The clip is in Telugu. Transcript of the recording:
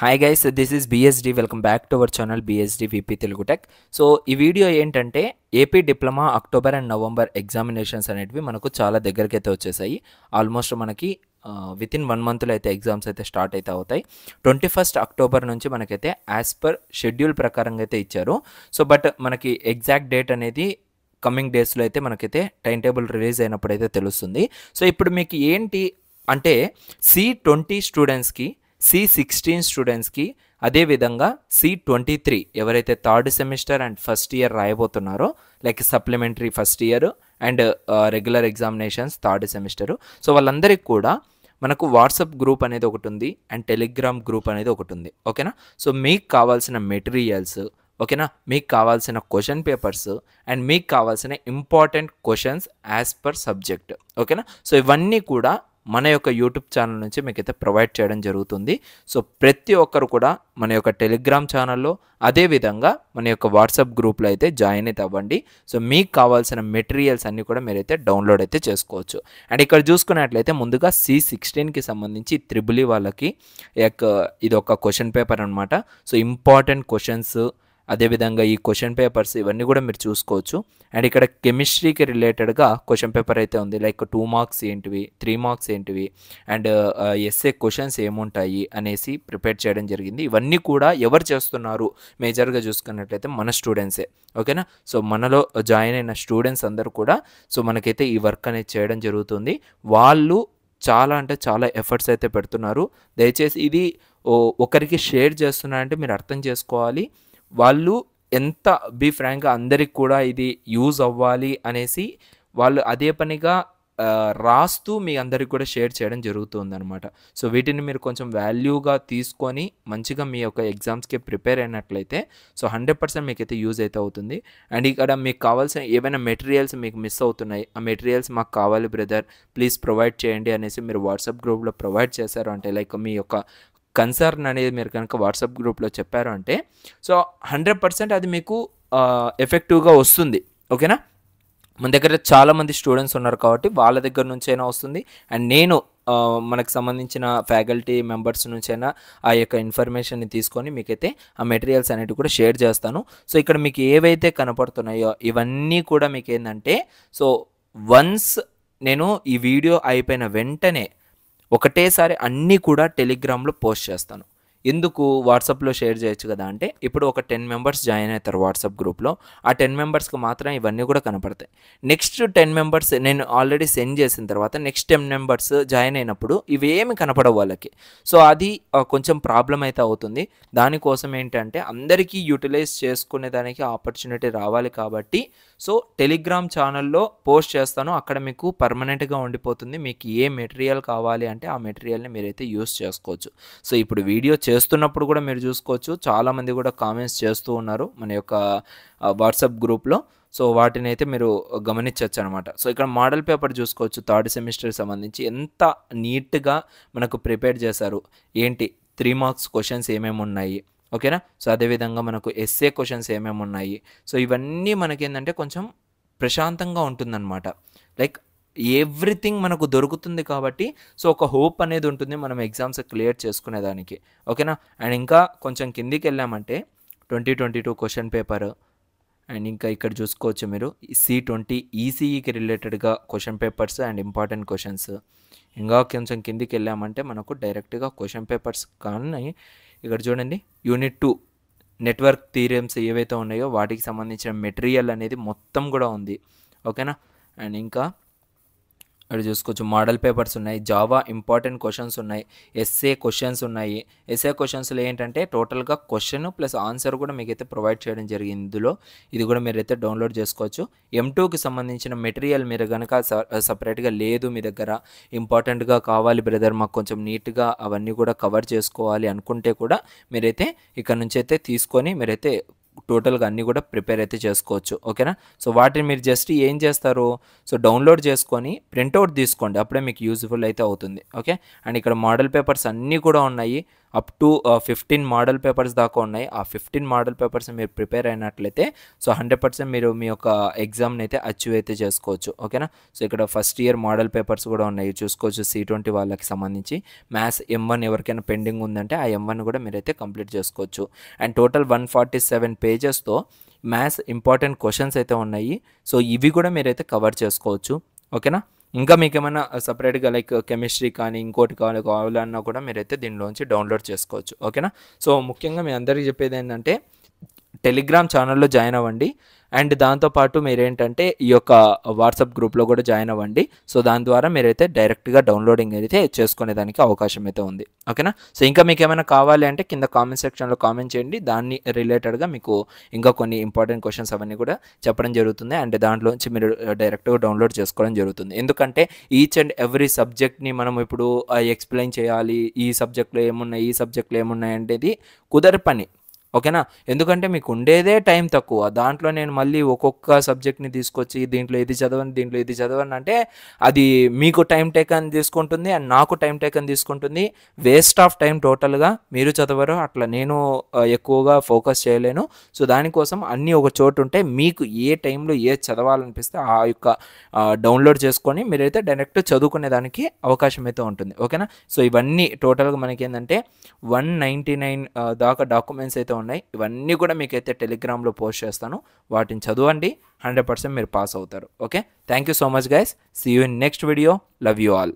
Hi guys, this is BSD. Welcome back to our channel BSD VP Telugu tech. So ఈ వీడియో ఏంటంటే AP diploma October and November examinations అనేటివి మనకు చాలా దగ్గరికి అయితే వచ్చేసాయి. ఆల్మోస్ట్ మనకి వితిన్ 1 మంత్లో అయితే ఎగ్జామ్స్ అయితే స్టార్ట్ అయితే అవుతాయి. 21 అక్టోబర్ నుంచి మనకైతే యాజ్ పర్ షెడ్యూల్ ప్రకారంగా అయితే ఇచ్చారు. సో బట్ మనకి ఎగ్జాక్ట్ డేట్ అనేది కమింగ్ డేస్లో అయితే మనకైతే టైం టేబుల్ రిలీజ్ అయినప్పుడు అయితే తెలుస్తుంది. సో ఇప్పుడు మీకు ఏంటి అంటే C20 స్టూడెంట్స్కి, C16 స్టూడెంట్స్కి, అదేవిధంగా C23 ఎవరైతే third semester and first year రాయబోతున్నారో, like supplementary first year and regular examinations third semester, so వాళ్ళందరికీ కూడా మనకు వాట్సాప్ గ్రూప్ అనేది ఒకటి ఉంది అండ్ టెలిగ్రామ్ గ్రూప్ అనేది ఒకటి ఉంది. ఓకేనా? సో మీకు కావాల్సిన మెటీరియల్స్, ఓకేనా, మీకు కావాల్సిన క్వశ్చన్ పేపర్స్ అండ్ మీకు కావాల్సిన important questions as per subject, ఓకేనా. సో ఇవన్నీ కూడా మన యొక్క యూట్యూబ్ ఛానల్ నుంచి మీకైతే ప్రొవైడ్ చేయడం జరుగుతుంది. సో ప్రతి ఒక్కరు కూడా మన యొక్క టెలిగ్రామ్ ఛానల్లో, అదేవిధంగా మన యొక్క వాట్సాప్ గ్రూప్లో అయితే జాయిన్ అయితే అవ్వండి. సో మీకు కావాల్సిన మెటీరియల్స్ అన్నీ కూడా మీరైతే డౌన్లోడ్ అయితే చేసుకోవచ్చు. అండ్ ఇక్కడ చూసుకున్నట్లయితే ముందుగా C16కి సంబంధించి త్రిబుల్ వాళ్ళకి ఇది ఒక క్వశ్చన్ పేపర్ అనమాట. సో ఇంపార్టెంట్ క్వశ్చన్స్, అదేవిధంగా ఈ క్వశ్చన్ పేపర్స్ ఇవన్నీ కూడా మీరు చూసుకోవచ్చు. అండ్ ఇక్కడ కెమిస్ట్రీకి రిలేటెడ్గా క్వశ్చన్ పేపర్ అయితే ఉంది. లైక్ 2 మార్క్స్ ఏంటివి, 3 మార్క్స్ ఏంటివి, అండ్ ఎస్ఏ క్వశ్చన్స్ ఏముంటాయి అనేసి ప్రిపేర్ చేయడం జరిగింది. ఇవన్నీ కూడా ఎవరు చేస్తున్నారు మేజర్గా చూసుకున్నట్లయితే మన స్టూడెంట్సే, ఓకేనా. సో మనలో జాయిన్ అయిన స్టూడెంట్స్ అందరూ కూడా సో మనకైతే ఈ వర్క్ అనేది చేయడం జరుగుతుంది. వాళ్ళు చాలా అంటే చాలా ఎఫర్ట్స్ అయితే పెడుతున్నారు. దయచేసి ఇది ఒకరికి షేర్ చేస్తున్నారంటే మీరు అర్థం చేసుకోవాలి, వాళ్ళు ఎంత బీ ఫ్రాంక్గా అందరికి కూడా ఇది యూజ్ అవ్వాలి అనేసి వాళ్ళు అదే పనిగా రాస్తూ మీ అందరికి కూడా షేర్ చేయడం జరుగుతుంది అనమాట. సో వీటిని మీరు కొంచెం వాల్యూగా తీసుకొని మంచిగా మీ యొక్క ఎగ్జామ్స్కి ప్రిపేర్ అయినట్లయితే సో 100% మీకైతే యూజ్ అయితే అవుతుంది. అండ్ ఇక్కడ మీకు కావాల్సిన ఏవైనా మెటీరియల్స్ మీకు మిస్ అవుతున్నాయి, ఆ మెటీరియల్స్ మాకు కావాలి బ్రదర్, ప్లీజ్ ప్రొవైడ్ చేయండి అనేసి మీరు వాట్సాప్ గ్రూప్లో ప్రొవైడ్ చేశారు అంటే, లైక్ మీ యొక్క కన్సర్న్ అనేది మీరు కనుక వాట్సాప్ గ్రూప్లో చెప్పారు అంటే సో 100% అది మీకు ఎఫెక్టివ్గా వస్తుంది, ఓకేనా. మన దగ్గర చాలామంది స్టూడెంట్స్ ఉన్నారు కాబట్టి వాళ్ళ దగ్గర నుంచైనా వస్తుంది. అండ్ నేను మనకు సంబంధించిన ఫ్యాకల్టీ మెంబర్స్ నుంచైనా ఆ యొక్క ఇన్ఫర్మేషన్ని తీసుకొని మీకైతే ఆ మెటీరియల్స్ అనేవి కూడా షేర్ చేస్తాను. సో ఇక్కడ మీకు ఏవైతే కనపడుతున్నాయో ఇవన్నీ కూడా మీకు ఏంటంటే సో వన్స్ నేను ఈ వీడియో అయిపోయిన వెంటనే ఒకటేసారి అన్నీ కూడా టెలిగ్రామ్లో పోస్ట్ చేస్తాను. ఎందుకు వాట్సాప్లో షేర్ చేయొచ్చు కదా అంటే, ఇప్పుడు ఒక 10 మెంబర్స్ జాయిన్ అవుతారు వాట్సాప్ గ్రూప్లో, ఆ 10 మెంబర్స్కి మాత్రం ఇవన్నీ కూడా కనపడతాయి. నెక్స్ట్ 10 మెంబర్స్ నేను ఆల్రెడీ సెండ్ చేసిన తర్వాత నెక్స్ట్ 10 మెంబర్స్ జాయిన్ అయినప్పుడు ఇవేమి కనపడవు వాళ్ళకి. సో అది కొంచెం ప్రాబ్లం అయితే అవుతుంది. దానికోసం ఏంటంటే అందరికీ యూటిలైజ్ చేసుకునే దానికి ఆపర్చునిటీ రావాలి కాబట్టి సో టెలిగ్రామ్ ఛానల్లో పోస్ట్ చేస్తాను. అక్కడ మీకు పర్మనెంట్గా ఉండిపోతుంది. మీకు ఏ మెటీరియల్ కావాలి అంటే ఆ మెటీరియల్ని మీరైతే యూస్ చేసుకోవచ్చు. సో ఇప్పుడు వీడియో చేస్తున్నప్పుడు కూడా మీరు చూసుకోవచ్చు, చాలామంది కూడా కామెంట్స్ చేస్తూ ఉన్నారు మన యొక్క వాట్సాప్ గ్రూప్లో. సో వాటిని అయితే మీరు గమనించవచ్చు అనమాట. సో ఇక్కడ మోడల్ పేపర్ చూసుకోవచ్చు, థర్డ్ సెమిస్టర్కి సంబంధించి ఎంత నీట్గా మనకు ప్రిపేర్ చేశారు. ఏంటి 3 మార్క్స్ క్వశ్చన్స్ ఏమేమి ఉన్నాయి, ఓకేనా. సో అదేవిధంగా మనకు ఎస్ఏ క్వశ్చన్స్ ఏమేమి ఉన్నాయి. సో ఇవన్నీ మనకేంటంటే కొంచెం ప్రశాంతంగా ఉంటుందన్నమాట. లైక్ ఎవ్రీథింగ్ మనకు దొరుకుతుంది కాబట్టి సో ఒక హోప్ అనేది ఉంటుంది మనం ఎగ్జామ్స్ క్లియర్ చేసుకునేదానికి, ఓకేనా. అండ్ ఇంకా కొంచెం కిందికి వెళ్ళామంటే 2022 క్వశ్చన్ పేపర్, అండ్ ఇంకా ఇక్కడ చూసుకోవచ్చు మీరు C20 ఈసీఈకి రిలేటెడ్గా question papers and important questions. ఇంకా కొంచెం కిందికి వెళ్ళామంటే మనకు డైరెక్ట్గా క్వశ్చన్ పేపర్స్ కానీ ఇక్కడ చూడండి యూనిట్ 2 నెట్వర్క్ థియరమ్స్ ఏవైతే ఉన్నాయో వాటికి సంబంధించిన మెటీరియల్ అనేది మొత్తం కూడా ఉంది, ఓకేనా. అండ్ ఇంకా ఇక్కడ చూసుకోవచ్చు మోడల్ పేపర్స్ ఉన్నాయి, జావా ఇంపార్టెంట్ క్వశ్చన్స్ ఉన్నాయి, ఎస్ఏ క్వశ్చన్స్ ఉన్నాయి. ఎస్ఏ క్వశ్చన్స్లో ఏంటంటే టోటల్గా క్వశ్చన్ ప్లస్ ఆన్సర్ కూడా మీకైతే ప్రొవైడ్ చేయడం జరిగింది ఇందులో. ఇది కూడా మీరైతే డౌన్లోడ్ చేసుకోవచ్చు. M2కి సంబంధించిన మెటీరియల్ మీరు కనుక సపరేట్గా లేదు మీ దగ్గర, ఇంపార్టెంట్గా కావాలి బ్రదర్ మాకు కొంచెం నీట్గా అవన్నీ కూడా కవర్ చేసుకోవాలి అనుకుంటే కూడా మీరైతే ఇక్కడ నుంచి అయితే తీసుకొని మీరైతే టోటల్గా అన్నీ కూడా ప్రిపేర్ అయితే చేసుకోవచ్చు, ఓకేనా. సో వాటిని మీరు జస్ట్ ఏం చేస్తారు, సో డౌన్లోడ్ చేసుకొని ప్రింట్అవుట్ తీసుకోండి, అప్పుడే మీకు యూజ్ఫుల్ అయితే అవుతుంది, ఓకే. అండ్ ఇక్కడ మోడల్ పేపర్స్ అన్నీ కూడా ఉన్నాయి. అప్ టు 15 మోడల్ పేపర్స్ దాకా ఉన్నాయి. ఆ 15 మోడల్ పేపర్స్ మీరు ప్రిపేర్ అయినట్లయితే సో 100% మీరు మీ యొక్క ఎగ్జామ్ని అయితే అచీవ్ అయితే చేసుకోవచ్చు. ఓకేనా. సో ఇక్కడ ఫస్ట్ ఇయర్ మోడల్ పేపర్స్ కూడా ఉన్నాయి చూసుకోవచ్చు. C20 వాళ్ళకి సంబంధించి మ్యాథ్స్ M1 ఎవరికైనా పెండింగ్ ఉందంటే ఆ M1 కూడా మీరైతే కంప్లీట్ చేసుకోవచ్చు. అండ్ టోటల్ 147 పేజెస్తో మ్యాథ్స్ ఇంపార్టెంట్ క్వశ్చన్స్ అయితే ఉన్నాయి. సో ఇవి కూడా మీరైతే కవర్ చేసుకోవచ్చు. ఓకేనా. ఇంకా మీకు ఏమైనా సపరేట్గా లైక్ కెమిస్ట్రీ కానీ ఇంకోటి కావాలన్నా కూడా మీరైతే దీనిలోంచి డౌన్లోడ్ చేసుకోవచ్చు. ఓకేనా. సో ముఖ్యంగా మీ అందరికీ చెప్పేది ఏంటంటే టెలిగ్రామ్ ఛానల్లో జాయిన్ అవ్వండి. అండ్ దాంతోపాటు మీరేంటంటే ఈ యొక్క వాట్సాప్ గ్రూప్లో కూడా జాయిన్ అవ్వండి. సో దాని ద్వారా మీరైతే డైరెక్ట్గా డౌన్లోడింగ్ అయితే చేసుకునేదానికి అవకాశం అయితే ఉంది. ఓకేనా. సో ఇంకా మీకు ఏమైనా కావాలి అంటే కింద కామెంట్ సెక్షన్లో కామెంట్ చేయండి. దాన్ని రిలేటెడ్గా మీకు ఇంకా కొన్ని ఇంపార్టెంట్ క్వశ్చన్స్ అవన్నీ కూడా చెప్పడం జరుగుతుంది. అండ్ దాంట్లోంచి మీరు డైరెక్ట్గా డౌన్లోడ్ చేసుకోవడం జరుగుతుంది. ఎందుకంటే ఈచ్ అండ్ ఎవ్రీ సబ్జెక్ట్ని మనం ఇప్పుడు ఎక్స్ప్లెయిన్ చేయాలి, ఈ సబ్జెక్ట్లో ఏమున్నాయి, ఈ సబ్జెక్ట్లో ఏమున్నాయి అనేది కుదర పని. ఓకేనా. ఎందుకంటే మీకు ఉండేదే టైం తక్కువ. దాంట్లో నేను మళ్ళీ ఒక్కొక్క సబ్జెక్ట్ని తీసుకొచ్చి దీంట్లో ఇది చదవండి, దీంట్లో ఇది చదవండి అంటే అది మీకు టైం టేకన్ తీసుకుంటుంది అండ్ నాకు టైం టేకన్ తీసుకుంటుంది. వేస్ట్ ఆఫ్ టైం టోటల్గా. మీరు చదవరు, అట్లా నేను ఎక్కువగా ఫోకస్ చేయలేను. సో దానికోసం అన్నీ ఒక చోటు ఉంటే మీకు ఏ టైంలో ఏ చదవాలనిపిస్తే ఆ యొక్క డౌన్లోడ్ చేసుకొని మీరైతే డైరెక్ట్ చదువుకునే దానికి అవకాశం అయితే ఉంటుంది. ఓకేనా. సో ఇవన్నీ టోటల్గా మనకి ఏంటంటే 199 దాకా డాక్యుమెంట్స్ అయితే ఉన్నాయి. ఇవన్నీ కూడా మీకైతే టెలిగ్రామ్లో పోస్ట్ చేస్తాను. వాటిని చదవండి, 100% మీరు పాస్ అవుతారు. Okay. Thank you so much guys. See you in next video. Love you all.